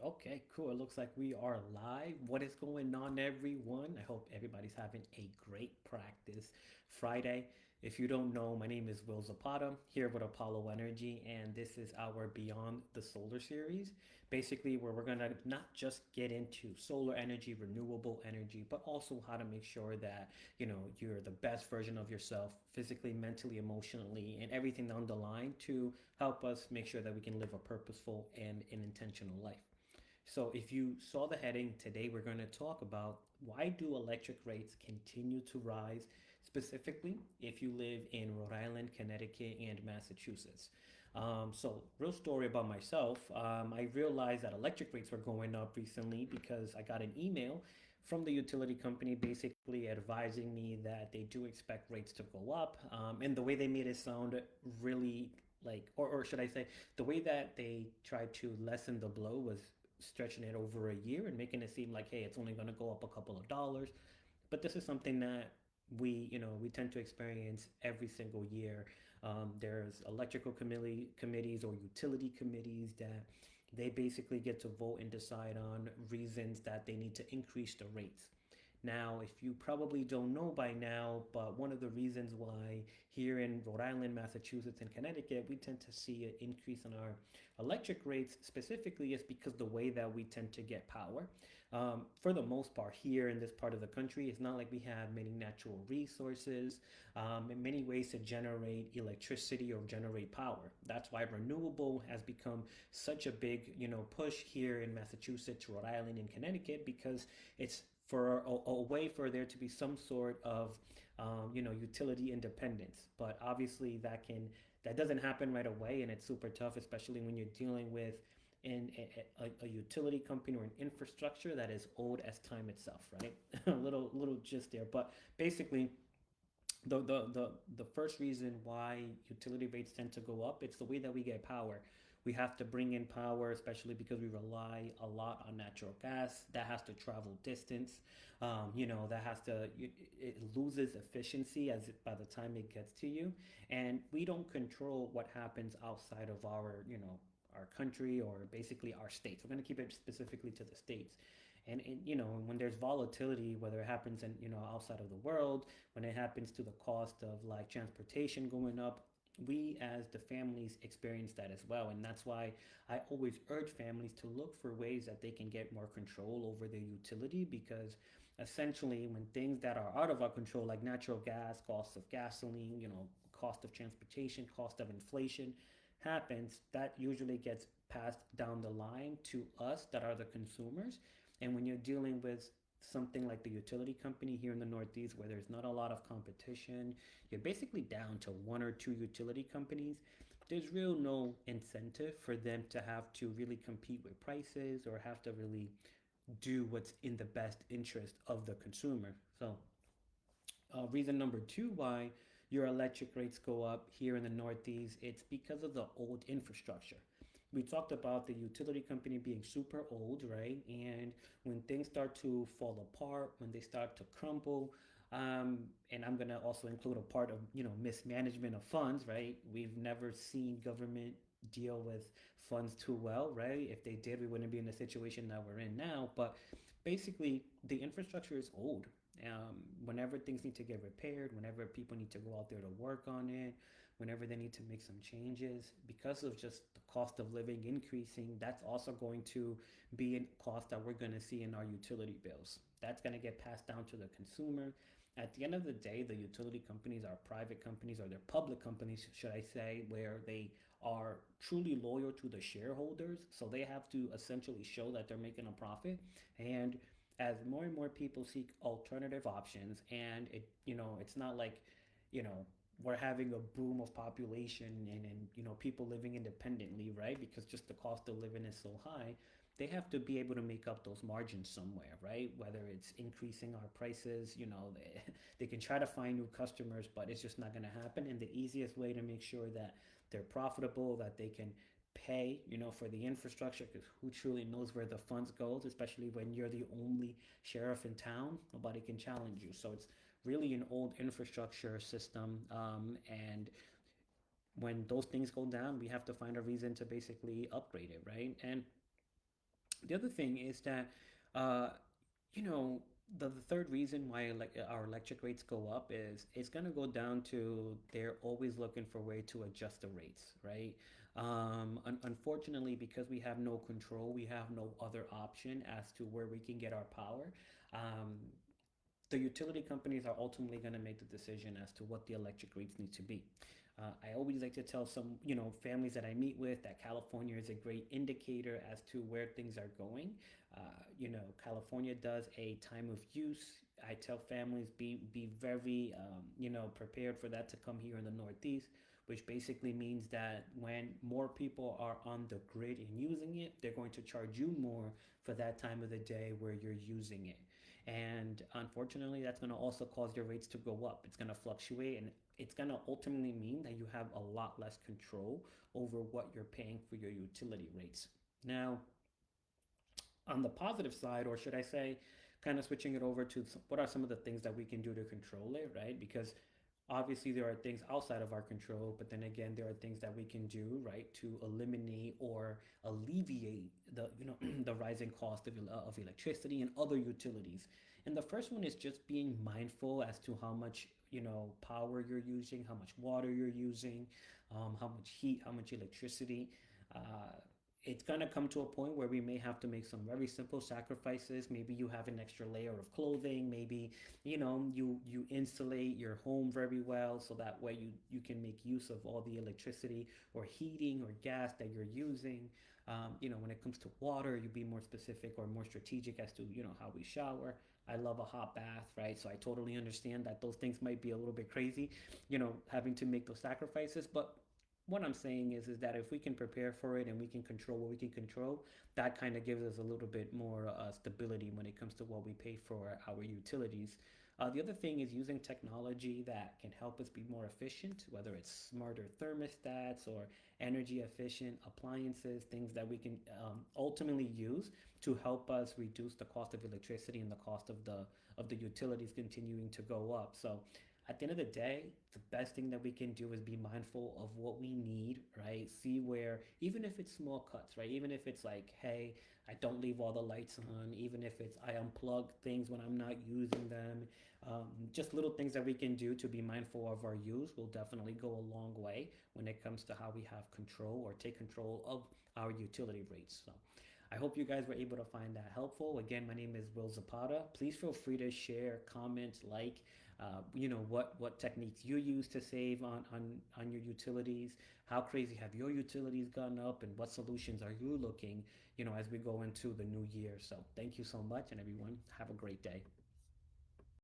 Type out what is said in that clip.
Okay, cool. It looks like we are live. What is going on, everyone? I hope everybody's having a great practice Friday. If you don't know, my name is Will Zapata here with Apollo Energy, and this is our Beyond the Solar series. Basically, where we're gonna not just get into solar energy, renewable energy, but also how to make sure that you're the best version of yourself physically, mentally, emotionally, and everything down the line to help us make sure that we can live a purposeful and an intentional life. So, if you saw the heading, today we're going to talk about why do electric rates continue to rise, specifically if you live in Rhode Island, Connecticut, and Massachusetts. Real story about myself. I realized that electric rates were going up recently because I got an email from the utility company basically advising me that they do expect rates to go up. And the way they made it sound really like, or should I say, the way that they tried to lessen the blow was stretching it over a year and making it seem like, hey, it's only going to go up a couple of dollars. But this is something that we tend to experience every single year. There's electrical committees or utility committees that they basically get to vote and decide on reasons that they need to increase the rates. Now, if you probably don't know by now, but one of the reasons why here in Rhode Island, Massachusetts, and Connecticut, we tend to see an increase in our electric rates specifically is because the way that we tend to get power. For the most part, here in this part of the country, it's not like we have many natural resources in many ways to generate electricity or generate power. That's why renewable has become such a big, push here in Massachusetts, Rhode Island, and Connecticut because it's for a way for there to be some sort of utility independence. But obviously that doesn't happen right away, and it's super tough, especially when you're dealing with in a utility company or an infrastructure that is old as time itself, right? a little gist there, but basically the first reason why utility rates tend to go up, it's the way that we get power. We have to bring in power, especially because we rely a lot on natural gas. That has to travel distance. That has to it loses efficiency by the time it gets to you, and we don't control what happens outside of our country or basically our states. We're going to keep it specifically to the states. And when there's volatility, whether it happens in outside of the world, when it happens to the cost of like transportation going up, we as the families experience that as well. And that's why I always urge families to look for ways that they can get more control over their utility, because essentially when things that are out of our control, like natural gas, cost of gasoline, cost of transportation, cost of inflation happens, that usually gets passed down the line to us that are the consumers. And when you're dealing with something like the utility company here in the Northeast, where there's not a lot of competition, you're basically down to one or two utility companies. There's real no incentive for them to have to really compete with prices or have to really do what's in the best interest of the consumer. So, reason number two why your electric rates go up here in the Northeast, it's because of the old infrastructure. We talked about the utility company being super old, right? And when things start to fall apart, when they start to crumble, and I'm gonna also include a part of mismanagement of funds, right? We've never seen government deal with funds too well, right? If they did, we wouldn't be in the situation that we're in now. But basically, the infrastructure is old. Whenever things need to get repaired, whenever people need to go out there to work on it, whenever they need to make some changes, because of just the cost of living increasing, that's also going to be a cost that we're going to see in our utility bills. That's going to get passed down to the consumer. At the end of the day, the utility companies are private companies, or they're public companies, should I say, where they are truly loyal to the shareholders. So they have to essentially show that they're making a profit. And as more and more people seek alternative options, and it's not like, you know, we're having a boom of population and people living independently, right? Because just the cost of living is so high, they have to be able to make up those margins somewhere, right? Whether it's increasing our prices, they can try to find new customers, but it's just not going to happen. And the easiest way to make sure that they're profitable, that they can pay, for the infrastructure, because who truly knows where the funds goes, especially when you're the only sheriff in town, nobody can challenge you. So it's really an old infrastructure system, and when those things go down, we have to find a reason to basically upgrade it, right? And The other thing is that, uh, you know, the third reason why our electric rates go up is it's going to go down to they're always looking for a way to adjust the rates, right? Unfortunately, because we have no control, we have no other option as to where we can get our power. Um, the utility companies are ultimately going to make the decision as to what the electric rates need to be. I always like to tell some, families that I meet with that California is a great indicator as to where things are going. California does a time of use. I tell families be very, prepared for that to come here in the Northeast, which basically means that when more people are on the grid and using it, they're going to charge you more for that time of the day where you're using it. And unfortunately, that's going to also cause your rates to go up. It's going to fluctuate, and it's going to ultimately mean that you have a lot less control over what you're paying for your utility rates. Now, on the positive side, or should I say, kind of switching it over to what are some of the things that we can do to control it, right? Because obviously there are things outside of our control, but then again, there are things that we can do, right, to eliminate or alleviate the, the rising cost of electricity and other utilities. And the first one is just being mindful as to how much, power you're using, how much water you're using, how much heat, how much electricity. Uh, it's going to come to a point where we may have to make some very simple sacrifices. Maybe you have an extra layer of clothing. Maybe you insulate your home very well, so that way you can make use of all the electricity or heating or gas that you're using. When it comes to water, you be more specific or more strategic as to how we shower. I love a hot bath, right? So I totally understand that those things might be a little bit crazy, having to make those sacrifices. But what I'm saying is that if we can prepare for it and we can control what we can control, that kind of gives us a little bit more stability when it comes to what we pay for our utilities. The other thing is using technology that can help us be more efficient, whether it's smarter thermostats or energy efficient appliances, things that we can ultimately use to help us reduce the cost of electricity and the cost of the utilities continuing to go up. So at the end of the day, the best thing that we can do is be mindful of what we need, right? See where, even if it's small cuts, right? Even if it's like, hey, I don't leave all the lights on, even if it's I unplug things when I'm not using them. Just little things that we can do to be mindful of our use will definitely go a long way when it comes to how we have control or take control of our utility rates. So I hope you guys were able to find that helpful. Again, my name is Will Zapata. Please feel free to share, comment, like, what techniques you use to save on your utilities. How crazy have your utilities gone up, and what solutions are you looking, as we go into the new year. So thank you so much, and everyone have a great day.